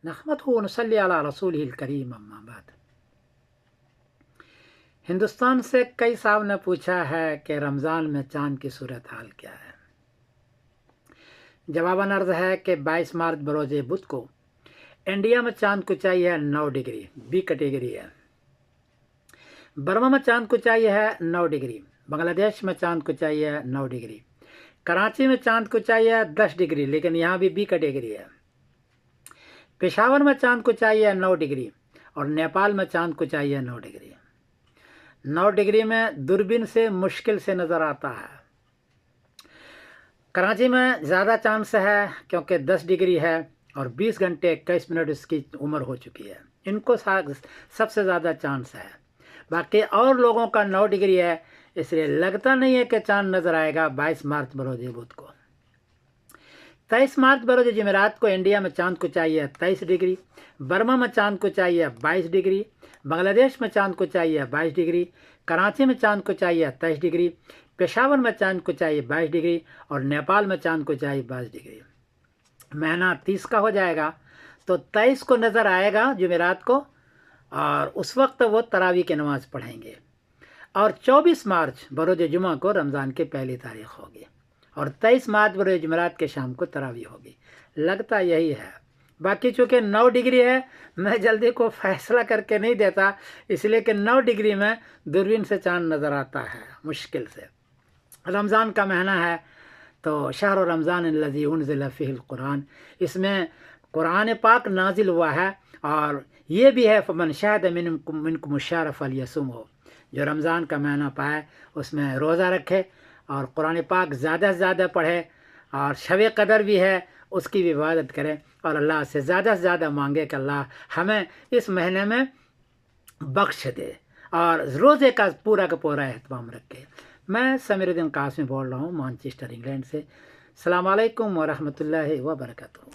नहमदुहु व नसल्ली अला रसूलिहिल करीम, अम्मा बाद। हिंदुस्तान से कई साहब ने पूछा है कि रमज़ान में चांद की सूरत हाल क्या है। जवाबन अर्ज़ है कि 22 मार्च बरोज़ बुध को इंडिया में चांद की ऊंचाई है 9 डिग्री, बी कैटेगरी है। बर्मा में चांद की ऊंचाई है 9 डिग्री, बांग्लादेश में चांद की ऊंचाई है 9 डिग्री, कराची में चांद की ऊंचाई है 10 डिग्री, लेकिन यहाँ भी बी कैटेगरी है। पेशावर में चांद की ऊंचाई है 9 डिग्री और नेपाल में चांद की ऊंचाई है 9 डिग्री। 9 डिग्री में दूरबीन से मुश्किल से नज़र आता है। कराची में ज़्यादा चांस है क्योंकि 10 डिग्री है और 20 घंटे 21 मिनट इसकी उम्र हो चुकी है, इनको सबसे ज़्यादा चांस है। बाकी और लोगों का 9 डिग्री है, इसलिए लगता नहीं है कि चांद नज़र आएगा 22 मार्च बरोज़ बुध को। 23 मार्च बरोज़ जुमेरात को इंडिया में चांद की ऊंचाई है 23 डिग्री, बर्मा में चांद की ऊंचाई है 22 डिग्री, बांग्लादेश में चांद की ऊंचाई है 22 डिग्री, कराची में चांद की ऊंचाई है 23 डिग्री, पेशावर में चांद की ऊंचाई 22 डिग्री और नेपाल में चांद की ऊंचाई 22 डिग्री। महीना 30 का हो जाएगा तो 23 को नज़र आएगा जुमेरात को, और उस वक्त वो तरावी की नमाज़ पढ़ेंगे। और 24 मार्च बरोज़ जुमा को रमज़ान की पहली तारीख होगी और 23 मार्च बरोज़ जुमेरात के शाम को तरावी होगी। लगता यही है। बाकी चूँकि 9 डिग्री है, मैं जल्दी को फैसला करके नहीं देता, इसलिए कि 9 डिग्री में दूरबीन से चांद नज़र आता है मुश्किल से। रमज़ान का महीना है तो शहर रमज़ान अल्लज़ी उन्ज़िल फ़ीहिल कुरान, इसमें कुरान पाक नाजिल हुआ है। और ये भी है फमन शहद मिनकुम शहर फलयसुमहु, जो रमज़ान का महीना पाए उसमें रोज़ा रखे और कुरान पाक ज़्यादा से ज़्यादा पढ़े, और शब कदर भी है उसकी भी इबादत करें और अल्लाह से ज़्यादा मांगे कि अल्लाह हमें इस महीने में बख्श दे और रोज़े का पूरा एहतमाम रखे। मैं समीरुद्दीन कासमी बोल रहा हूँ, मैनचेस्टर इंग्लैंड से। अस्सलाम वालेकुम व रहमतुल्लाहि व बरकातुहू।